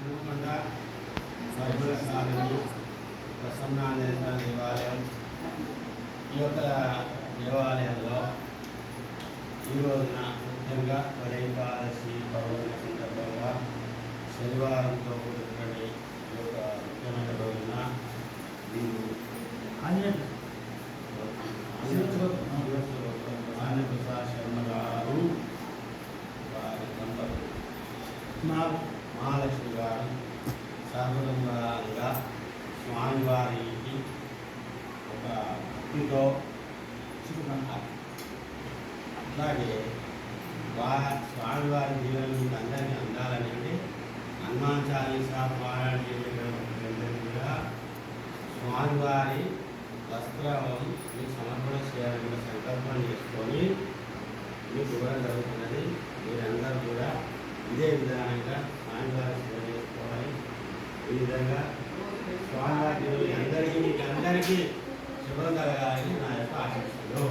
హనుమండ పరిమళ సాధని ప్రసన్నాంజనేయ దేవాలయం. ఈ యొక్క దేవాలయంలో ఈ రోజున ముఖ్యంగా ఏకాదశి పర్వదిన సందర్భంగా శనివారంతో కూడినటువంటి ఈ యొక్క ముఖ్యమైన రోజున మీరు ఆంధ్రప్రసాద్ శర్మ గారు వారి దంపతులు మహాలక్ష్మి గారు సర్వదంగా స్వామివారికి ఒక భక్తితో అట్లాగే స్వామివారి జీవనం మీకు అందరికీ అందాలని అంటే హనుమాన్ చాలీసా పారాయణ చేసేటటువంటి కూడా స్వామివారి వస్త్రం మీకు సమర్పణ చేయాలని సంకల్పం చేసుకొని మీకు ఇవ్వడం జరుగుతున్నది. మీరందరూ కూడా ఇదే విధానంగా స్వామివారి సేవ చేసుకోవాలి. ఈ విధంగా స్వామివారి అందరికీ మీకు అందరికీ శుభ్రం కలగాలని నా యొక్క ఆశిస్తున్నారు.